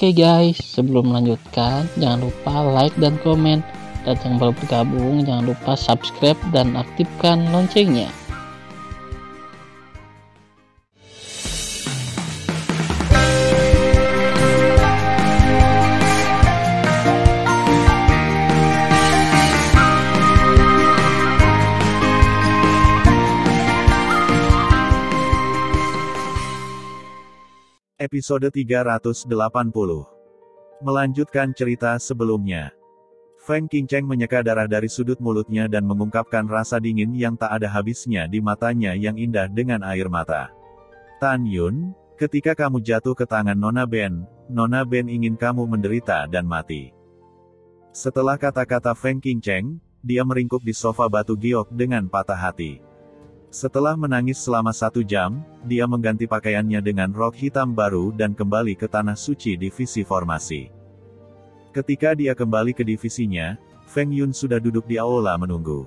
Oke guys, sebelum melanjutkan, jangan lupa like dan komen. Dan yang baru bergabung, jangan lupa subscribe dan aktifkan loncengnya. Episode 380. Melanjutkan cerita sebelumnya. Feng Qingcheng menyeka darah dari sudut mulutnya dan mengungkapkan rasa dingin yang tak ada habisnya di matanya yang indah dengan air mata. Tan Yun, ketika kamu jatuh ke tangan Nona Ben ingin kamu menderita dan mati. Setelah kata-kata Feng Qingcheng, dia meringkuk di sofa batu giok dengan patah hati. Setelah menangis selama 1 jam, dia mengganti pakaiannya dengan rok hitam baru dan kembali ke tanah suci divisi formasi. Ketika dia kembali ke divisinya, Feng Yun sudah duduk di aula menunggu.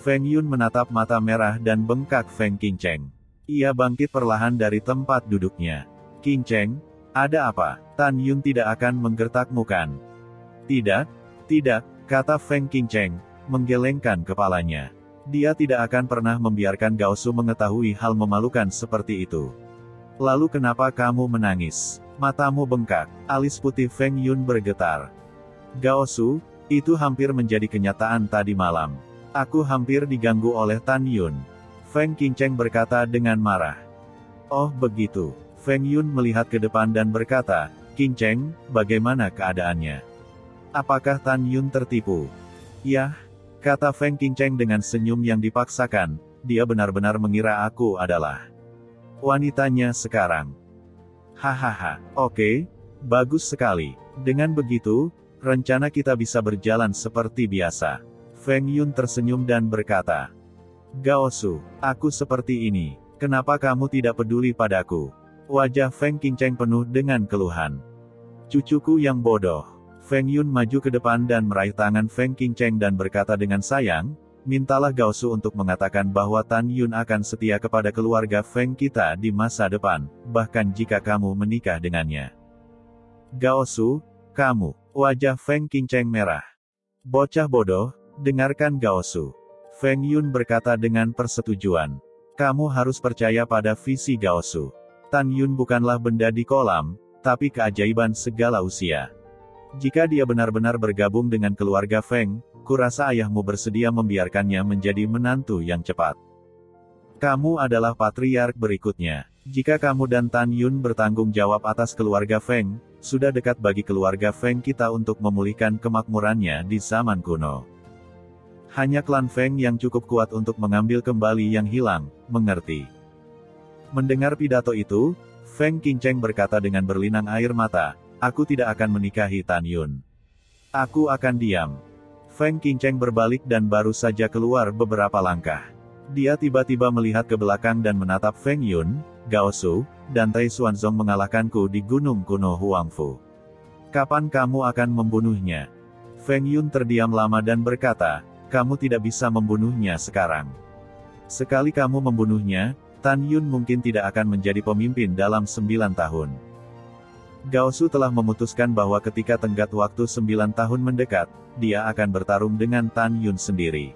Feng Yun menatap mata merah dan bengkak Feng Qingcheng. Ia bangkit perlahan dari tempat duduknya. Qingcheng, ada apa? Tan Yun tidak akan menggertakmu kan? Tidak, kata Feng Qingcheng, menggelengkan kepalanya. Dia tidak akan pernah membiarkan Gao Su mengetahui hal memalukan seperti itu. Lalu kenapa kamu menangis? Matamu bengkak. Alis putih Feng Yun bergetar. Gao Su, itu hampir menjadi kenyataan tadi malam. Aku hampir diganggu oleh Tan Yun. Feng Qingcheng berkata dengan marah. Oh begitu. Feng Yun melihat ke depan dan berkata, Qingcheng, bagaimana keadaannya? Apakah Tan Yun tertipu? Yah, kata Feng Qingcheng dengan senyum yang dipaksakan, dia benar-benar mengira aku adalah wanitanya sekarang. Hahaha, oke, bagus sekali. Dengan begitu, rencana kita bisa berjalan seperti biasa. Feng Yun tersenyum dan berkata, Gao Su, aku seperti ini, kenapa kamu tidak peduli padaku? Wajah Feng Qingcheng penuh dengan keluhan. Cucuku yang bodoh. Feng Yun maju ke depan dan meraih tangan Feng Qingcheng dan berkata dengan sayang, mintalah Gao Su untuk mengatakan bahwa Tan Yun akan setia kepada keluarga Feng kita di masa depan, bahkan jika kamu menikah dengannya. Gao Su, kamu, wajah Feng Qingcheng merah. Bocah bodoh, dengarkan Gao Su. Feng Yun berkata dengan persetujuan. Kamu harus percaya pada visi Gao Su. Tan Yun bukanlah benda di kolam, tapi keajaiban segala usia. Jika dia benar-benar bergabung dengan keluarga Feng, kurasa ayahmu bersedia membiarkannya menjadi menantu yang cepat. Kamu adalah patriark berikutnya. Jika kamu dan Tan Yun bertanggung jawab atas keluarga Feng, sudah dekat bagi keluarga Feng kita untuk memulihkan kemakmurannya di zaman kuno. Hanya klan Feng yang cukup kuat untuk mengambil kembali yang hilang, mengerti? Mendengar pidato itu, Feng Qingcheng berkata dengan berlinang air mata, aku tidak akan menikahi Tan Yun. Aku akan diam. Feng Qingcheng berbalik dan baru saja keluar beberapa langkah. Dia tiba-tiba melihat ke belakang dan menatap Feng Yun, Gao Su, dan Tai Xuanzong mengalahkanku di gunung kuno Huangfu. Kapan kamu akan membunuhnya? Feng Yun terdiam lama dan berkata, kamu tidak bisa membunuhnya sekarang. Sekali kamu membunuhnya, Tan Yun mungkin tidak akan menjadi pemimpin dalam 9 tahun. Gao Su telah memutuskan bahwa ketika tenggat waktu 9 tahun mendekat, dia akan bertarung dengan Tan Yun sendiri.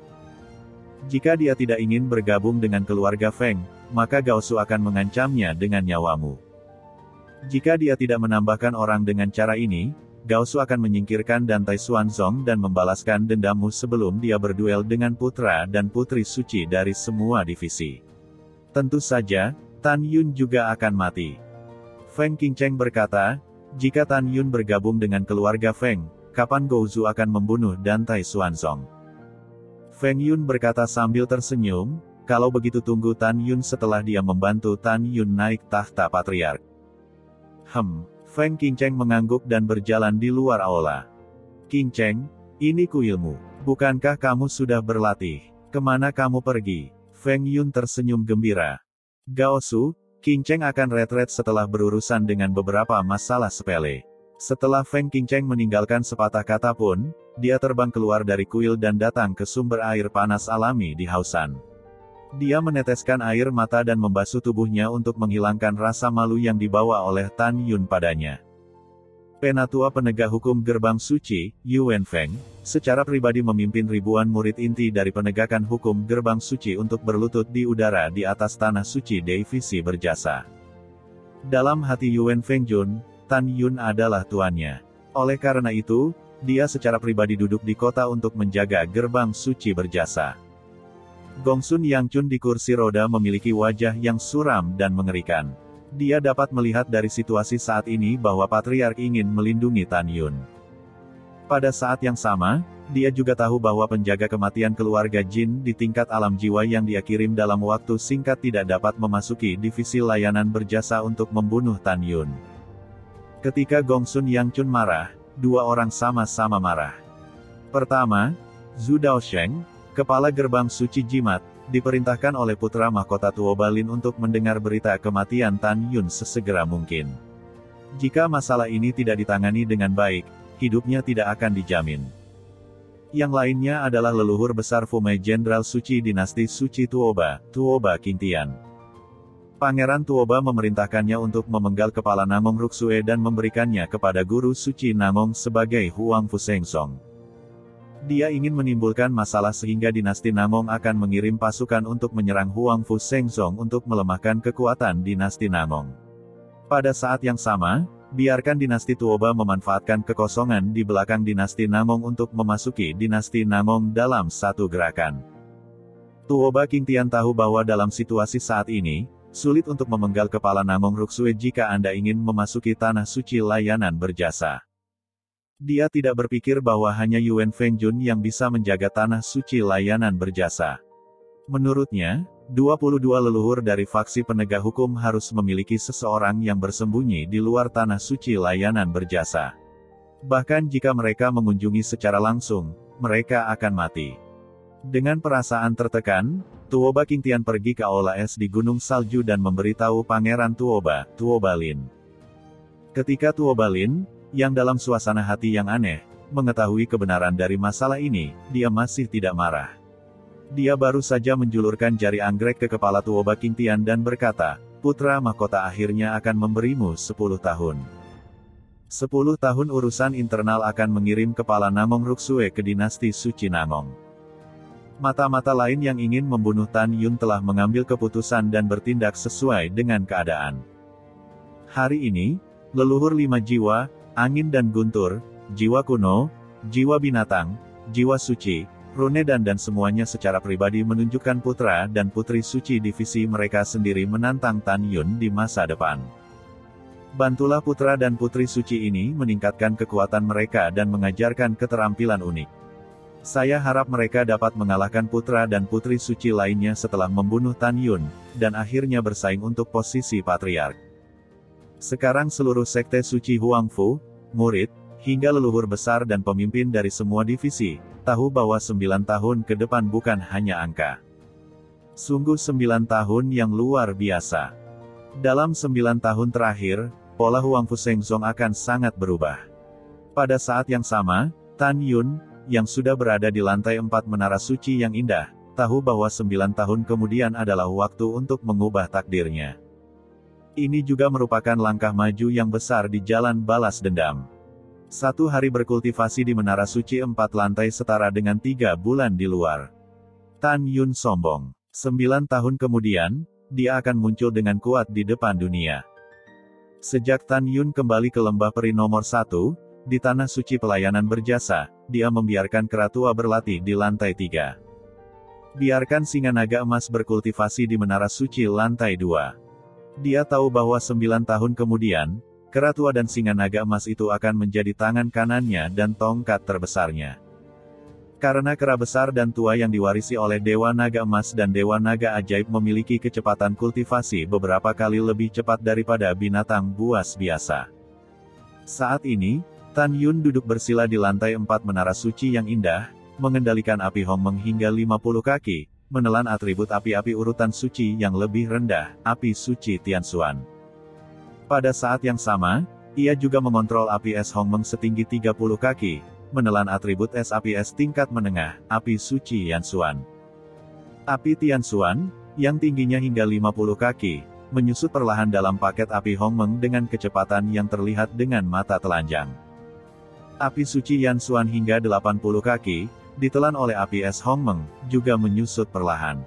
Jika dia tidak ingin bergabung dengan keluarga Feng, maka Gao Su akan mengancamnya dengan nyawamu. Jika dia tidak menambahkan orang dengan cara ini, Gao Su akan menyingkirkan dan Tai Xuanzong dan membalaskan dendammu sebelum dia berduel dengan putra dan putri suci dari semua divisi. Tentu saja, Tan Yun juga akan mati. Feng Qingcheng berkata, jika Tan Yun bergabung dengan keluarga Feng, kapan Gao Su akan membunuh dan Tai Xuanzong? Feng Yun berkata sambil tersenyum, kalau begitu tunggu Tan Yun setelah dia membantu Tan Yun naik tahta patriark. Feng Qingcheng mengangguk dan berjalan di luar aula. Qingcheng, ini kuilmu. Bukankah kamu sudah berlatih? Kemana kamu pergi? Feng Yun tersenyum gembira. Gao Su, Qingcheng akan retret setelah berurusan dengan beberapa masalah sepele. Setelah Feng Qingcheng meninggalkan sepatah kata pun, dia terbang keluar dari kuil dan datang ke sumber air panas alami di Haosan. Dia meneteskan air mata dan membasuh tubuhnya untuk menghilangkan rasa malu yang dibawa oleh Tan Yun padanya. Penatua penegak hukum Gerbang Suci, Yuan Feng, secara pribadi memimpin ribuan murid inti dari penegakan hukum Gerbang Suci untuk berlutut di udara di atas tanah suci divisi berjasa. Dalam hati Yuan Feng Jun, Tan Yun adalah tuannya. Oleh karena itu, dia secara pribadi duduk di kota untuk menjaga Gerbang Suci berjasa. Gongsun Yangchun di kursi roda memiliki wajah yang suram dan mengerikan. Dia dapat melihat dari situasi saat ini bahwa Patriark ingin melindungi Tan Yun. Pada saat yang sama, dia juga tahu bahwa penjaga kematian keluarga Jin di tingkat alam jiwa yang dia kirim dalam waktu singkat tidak dapat memasuki divisi layanan berjasa untuk membunuh Tan Yun. Ketika Gongsun Yangchun marah, dua orang sama-sama marah. Pertama, Zhu Daosheng, kepala Gerbang Suci Jimat, diperintahkan oleh putra mahkota Tuoba Lin untuk mendengar berita kematian Tan Yun sesegera mungkin. Jika masalah ini tidak ditangani dengan baik, hidupnya tidak akan dijamin. Yang lainnya adalah leluhur besar Fumei Jenderal Suci Dinasti Suci Tuoba, Tuoba Qingtian. Pangeran Tuoba memerintahkannya untuk memenggal kepala Namong Ruksue dan memberikannya kepada guru suci Namong sebagai Huang Fu Sengsong. Dia ingin menimbulkan masalah sehingga dinasti Namong akan mengirim pasukan untuk menyerang Huang Fu Sengsong untuk melemahkan kekuatan dinasti Namong. Pada saat yang sama, biarkan dinasti Tuoba memanfaatkan kekosongan di belakang dinasti Namong untuk memasuki dinasti Namong dalam satu gerakan. Tuoba Qingtian tahu bahwa dalam situasi saat ini, sulit untuk memenggal kepala Namong Ruksue jika Anda ingin memasuki tanah suci layanan berjasa. Dia tidak berpikir bahwa hanya Yuan Feng Jun yang bisa menjaga tanah suci layanan berjasa. Menurutnya, 22 leluhur dari faksi penegak hukum harus memiliki seseorang yang bersembunyi di luar tanah suci layanan berjasa. Bahkan jika mereka mengunjungi secara langsung, mereka akan mati. Dengan perasaan tertekan, Tuoba Qingtian pergi ke aula es di Gunung Salju dan memberitahu Pangeran Tuoba, Tuoba Lin. Ketika Tuoba Lin, yang dalam suasana hati yang aneh, mengetahui kebenaran dari masalah ini, dia masih tidak marah. Dia baru saja menjulurkan jari anggrek ke kepala Tuoba Qingtian dan berkata, "Putra mahkota akhirnya akan memberimu 10 tahun. 10 tahun urusan internal akan mengirim kepala Namong Ruksue ke dinasti suci Namong." Mata-mata lain yang ingin membunuh Tan Yun telah mengambil keputusan dan bertindak sesuai dengan keadaan. Hari ini, leluhur 5 jiwa, angin dan guntur, jiwa kuno, jiwa binatang, jiwa suci, rune dan semuanya secara pribadi menunjukkan putra dan putri suci divisi mereka sendiri menantang Tan Yun di masa depan. Bantulah putra dan putri suci ini meningkatkan kekuatan mereka dan mengajarkan keterampilan unik. Saya harap mereka dapat mengalahkan putra dan putri suci lainnya setelah membunuh Tan Yun, dan akhirnya bersaing untuk posisi patriark. Sekarang seluruh sekte suci Huang Fu, murid, hingga leluhur besar dan pemimpin dari semua divisi, tahu bahwa 9 tahun ke depan bukan hanya angka. Sungguh 9 tahun yang luar biasa. Dalam 9 tahun terakhir, pola Huang Fu Sengsong akan sangat berubah. Pada saat yang sama, Tan Yun, yang sudah berada di lantai 4 menara suci yang indah, tahu bahwa 9 tahun kemudian adalah waktu untuk mengubah takdirnya. Ini juga merupakan langkah maju yang besar di jalan balas dendam. 1 hari berkultivasi di menara suci 4 lantai setara dengan 3 bulan di luar. Tan Yun sombong. 9 tahun kemudian, dia akan muncul dengan kuat di depan dunia. Sejak Tan Yun kembali ke lembah peri nomor 1, di tanah suci pelayanan berjasa, dia membiarkan keratua berlatih di lantai 3. Biarkan singa naga emas berkultivasi di menara suci lantai 2. Dia tahu bahwa 9 tahun kemudian, keratua dan singa naga emas itu akan menjadi tangan kanannya dan tongkat terbesarnya. Karena kera besar dan tua yang diwarisi oleh Dewa Naga Emas dan Dewa Naga Ajaib memiliki kecepatan kultivasi beberapa kali lebih cepat daripada binatang buas biasa. Saat ini, Tan Yun duduk bersila di lantai 4 menara suci yang indah, mengendalikan api Hongmeng hingga 50 kaki, menelan atribut api-api urutan suci yang lebih rendah, api suci Tianxuan. Pada saat yang sama, ia juga mengontrol api es Hongmeng setinggi 30 kaki, menelan atribut es api es tingkat menengah, api suci Yanxuan. Api Tianxuan, yang tingginya hingga 50 kaki, menyusut perlahan dalam paket api Hongmeng dengan kecepatan yang terlihat dengan mata telanjang. Api suci Yansuan hingga 80 kaki, ditelan oleh api es Hongmeng, juga menyusut perlahan.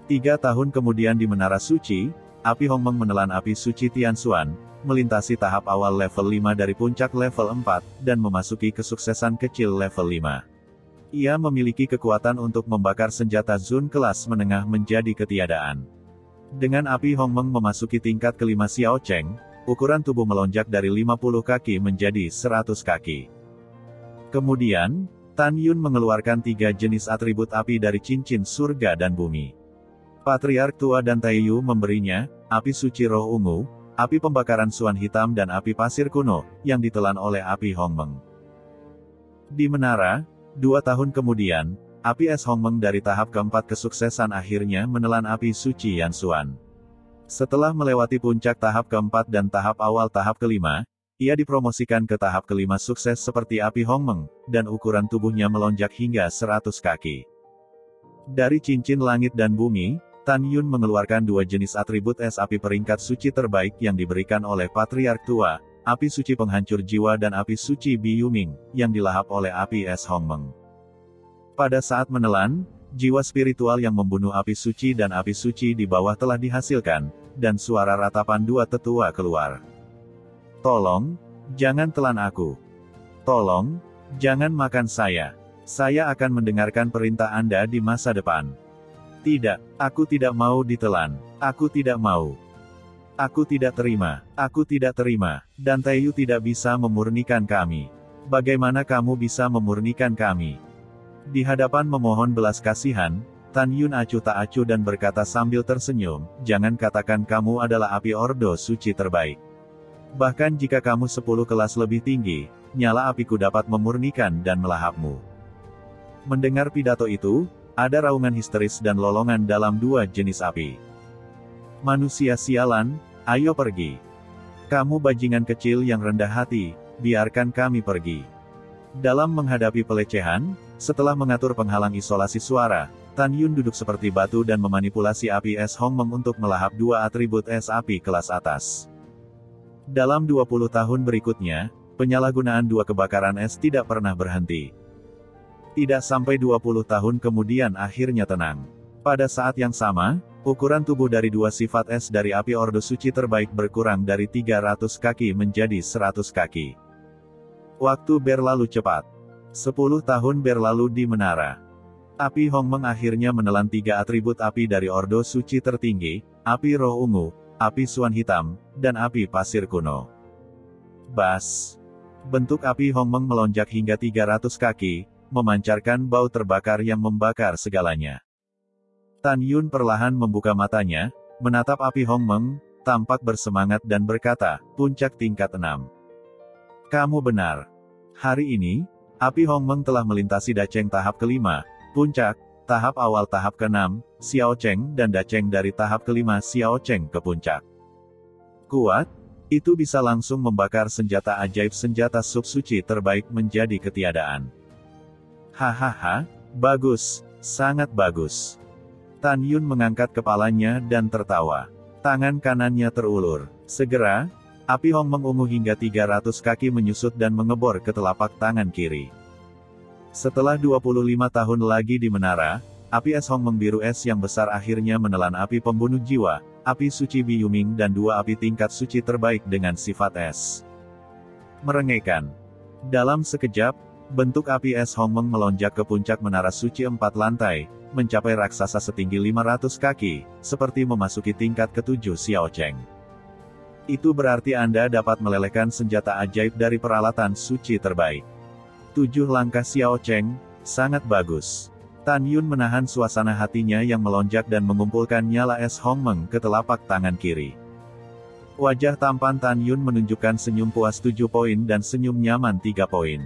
3 tahun kemudian di Menara Suci, api Hongmeng menelan api suci Tianxuan, melintasi tahap awal level 5 dari puncak level 4, dan memasuki kesuksesan kecil level 5. Ia memiliki kekuatan untuk membakar senjata Zun kelas menengah menjadi ketiadaan. Dengan api Hongmeng memasuki tingkat kelima Xiao Cheng, ukuran tubuh melonjak dari 50 kaki menjadi 100 kaki. Kemudian, Tan Yun mengeluarkan 3 jenis atribut api dari cincin surga dan bumi. Patriark tua dan Taiyu memberinya, api suci roh ungu, api pembakaran suan hitam dan api pasir kuno, yang ditelan oleh api Hongmeng. Di menara, 2 tahun kemudian, api es Hongmeng dari tahap keempat kesuksesan akhirnya menelan api suci Yansuan. Setelah melewati puncak tahap keempat dan tahap awal tahap kelima, ia dipromosikan ke tahap kelima sukses seperti api Hongmeng, dan ukuran tubuhnya melonjak hingga 100 kaki. Dari cincin langit dan bumi, Tan Yun mengeluarkan 2 jenis atribut es api peringkat suci terbaik yang diberikan oleh Patriark tua, api suci penghancur jiwa dan api suci Biyuming, yang dilahap oleh api es Hongmeng. Pada saat menelan, jiwa spiritual yang membunuh api suci dan api suci di bawah telah dihasilkan, dan suara ratapan 2 tetua keluar. Tolong, jangan telan aku. Tolong, jangan makan saya. Saya akan mendengarkan perintah Anda di masa depan. Tidak, aku tidak mau ditelan. Aku tidak mau. Aku tidak terima. Aku tidak terima. Dan Taiyu tidak bisa memurnikan kami. Bagaimana kamu bisa memurnikan kami? Di hadapan memohon belas kasihan, Tan Yun acuh tak acuh dan berkata sambil tersenyum, jangan katakan kamu adalah api ordo suci terbaik. Bahkan jika kamu 10 kelas lebih tinggi, nyala apiku dapat memurnikan dan melahapmu. Mendengar pidato itu, ada raungan histeris dan lolongan dalam 2 jenis api. Manusia sialan, ayo pergi. Kamu bajingan kecil yang rendah hati, biarkan kami pergi. Dalam menghadapi pelecehan, setelah mengatur penghalang isolasi suara, Tan Yun duduk seperti batu dan memanipulasi api es Hongmeng untuk melahap 2 atribut es api kelas atas. Dalam 20 tahun berikutnya, penyalahgunaan 2 kebakaran es tidak pernah berhenti. Tidak sampai 20 tahun kemudian akhirnya tenang. Pada saat yang sama, ukuran tubuh dari 2 sifat es dari api Ordo Suci terbaik berkurang dari 300 kaki menjadi 100 kaki. Waktu berlalu cepat. 10 tahun berlalu di menara. Api Hongmeng akhirnya menelan 3 atribut api dari Ordo Suci tertinggi, api roh ungu, api suan hitam, dan api pasir kuno. Bas! Bentuk api Hongmeng melonjak hingga 300 kaki, memancarkan bau terbakar yang membakar segalanya. Tan Yun perlahan membuka matanya, menatap api Hongmeng, tampak bersemangat dan berkata, puncak tingkat 6. Kamu benar. Hari ini, api Hongmeng telah melintasi Dacheng tahap kelima, puncak, tahap awal tahap ke-6, Xiao Cheng dan Dacheng dari tahap kelima Xiao Cheng ke puncak. Kuat, itu bisa langsung membakar senjata ajaib senjata sub-suci terbaik menjadi ketiadaan. Hahaha, bagus, sangat bagus. Tan Yun mengangkat kepalanya dan tertawa. Tangan kanannya terulur. Segera, api Hongmeng ungu hingga 300 kaki menyusut dan mengebor ke telapak tangan kiri. Setelah 25 tahun lagi di menara, api es Hongmeng biru es yang besar akhirnya menelan api pembunuh jiwa, api suci Biyuming dan 2 api tingkat suci terbaik dengan sifat es. Merengekkan. Dalam sekejap, bentuk api es Hongmeng melonjak ke puncak menara suci 4 lantai, mencapai raksasa setinggi 500 kaki, seperti memasuki tingkat ke-7 Xiao Cheng. Itu berarti Anda dapat melelehkan senjata ajaib dari peralatan suci terbaik. 7 langkah Xiao Cheng, sangat bagus. Tan Yun menahan suasana hatinya yang melonjak dan mengumpulkan nyala es Hongmeng ke telapak tangan kiri. Wajah tampan Tan Yun menunjukkan senyum puas 7 poin dan senyum nyaman 3 poin.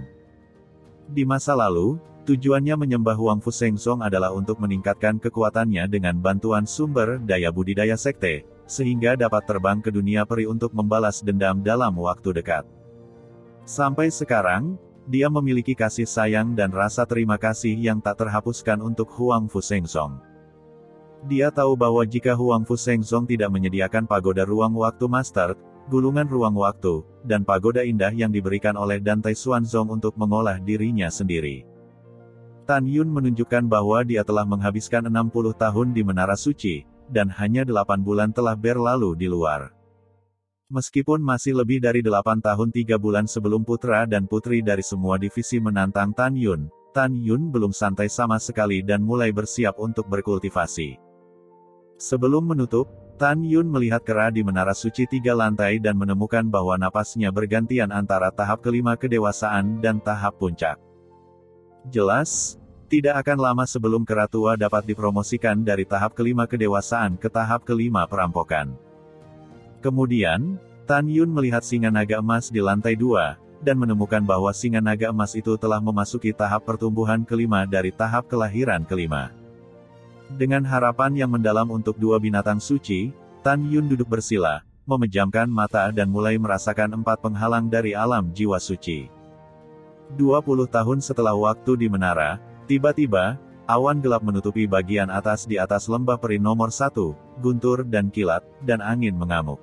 Di masa lalu, tujuannya menyembah Huang Fu Sengsong adalah untuk meningkatkan kekuatannya dengan bantuan sumber daya budidaya sekte, sehingga dapat terbang ke dunia peri untuk membalas dendam dalam waktu dekat. Sampai sekarang, dia memiliki kasih sayang dan rasa terima kasih yang tak terhapuskan untuk Huang Fu Sengsong. Dia tahu bahwa jika Huangfu Shengzong tidak menyediakan pagoda ruang waktu master, gulungan ruang waktu, dan pagoda indah yang diberikan oleh Dantai Xuanzong untuk mengolah dirinya sendiri. Tan Yun menunjukkan bahwa dia telah menghabiskan 60 tahun di Menara Suci, dan hanya 8 bulan telah berlalu di luar. Meskipun masih lebih dari 8 tahun 3 bulan sebelum putra dan putri dari semua divisi menantang Tan Yun belum santai sama sekali dan mulai bersiap untuk berkultivasi. Sebelum menutup, Tan Yun melihat kera di Menara Suci 3 lantai dan menemukan bahwa napasnya bergantian antara tahap kelima kedewasaan dan tahap puncak. Jelas, tidak akan lama sebelum kera tua dapat dipromosikan dari tahap kelima kedewasaan ke tahap kelima perampokan. Kemudian, Tan Yun melihat singa naga emas di lantai 2, dan menemukan bahwa singa naga emas itu telah memasuki tahap pertumbuhan kelima dari tahap kelahiran kelima. Dengan harapan yang mendalam untuk dua binatang suci, Tan Yun duduk bersila, memejamkan mata dan mulai merasakan 4 penghalang dari alam jiwa suci. 20 tahun setelah waktu di menara, tiba-tiba, awan gelap menutupi bagian atas di atas lembah peri nomor 1, guntur dan kilat, dan angin mengamuk.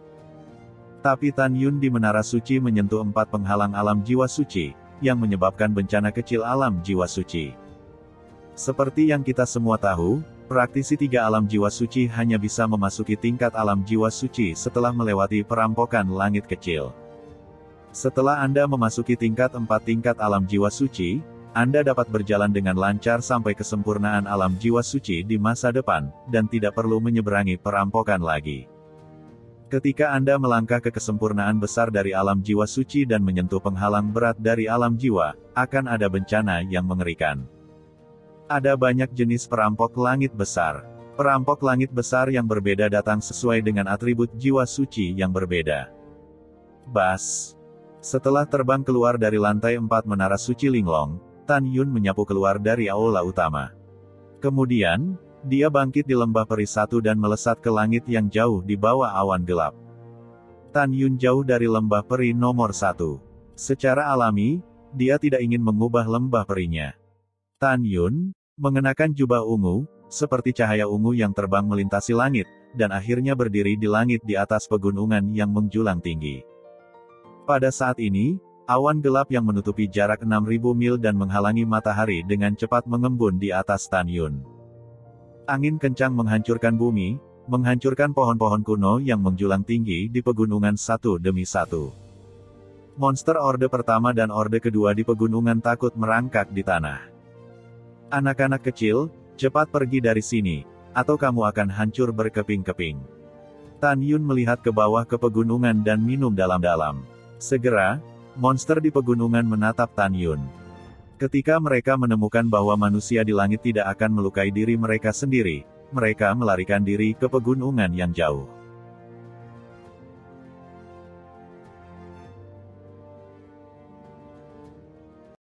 Tapi Tan Yun di Menara Suci menyentuh 4 penghalang alam jiwa suci, yang menyebabkan bencana kecil alam jiwa suci. Seperti yang kita semua tahu, praktisi 3 alam jiwa suci hanya bisa memasuki tingkat alam jiwa suci setelah melewati perampokan langit kecil. Setelah Anda memasuki tingkat 4 tingkat alam jiwa suci, Anda dapat berjalan dengan lancar sampai kesempurnaan alam jiwa suci di masa depan, dan tidak perlu menyeberangi perampokan lagi. Ketika Anda melangkah ke kesempurnaan besar dari alam jiwa suci dan menyentuh penghalang berat dari alam jiwa, akan ada bencana yang mengerikan. Ada banyak jenis perampok langit besar. Perampok langit besar yang berbeda datang sesuai dengan atribut jiwa suci yang berbeda. Bas. Setelah terbang keluar dari lantai 4 Menara Suci Linglong, Tan Yun menyapu keluar dari aula utama. Kemudian, dia bangkit di lembah peri 1 dan melesat ke langit yang jauh di bawah awan gelap. Tan Yun jauh dari lembah peri nomor 1. Secara alami, dia tidak ingin mengubah lembah perinya. Tan Yun mengenakan jubah ungu, seperti cahaya ungu yang terbang melintasi langit, dan akhirnya berdiri di langit di atas pegunungan yang menjulang tinggi. Pada saat ini, awan gelap yang menutupi jarak 6.000 mil dan menghalangi matahari dengan cepat mengembun di atas Tan Yun. Angin kencang menghancurkan bumi, menghancurkan pohon-pohon kuno yang menjulang tinggi di pegunungan satu demi satu. Monster Orde Pertama dan Orde Kedua di pegunungan takut merangkak di tanah. Anak-anak kecil, cepat pergi dari sini, atau kamu akan hancur berkeping-keping. Tan Yun melihat ke bawah ke pegunungan dan minum dalam-dalam. Segera, monster di pegunungan menatap Tan Yun. Ketika mereka menemukan bahwa manusia di langit tidak akan melukai diri mereka sendiri, mereka melarikan diri ke pegunungan yang jauh.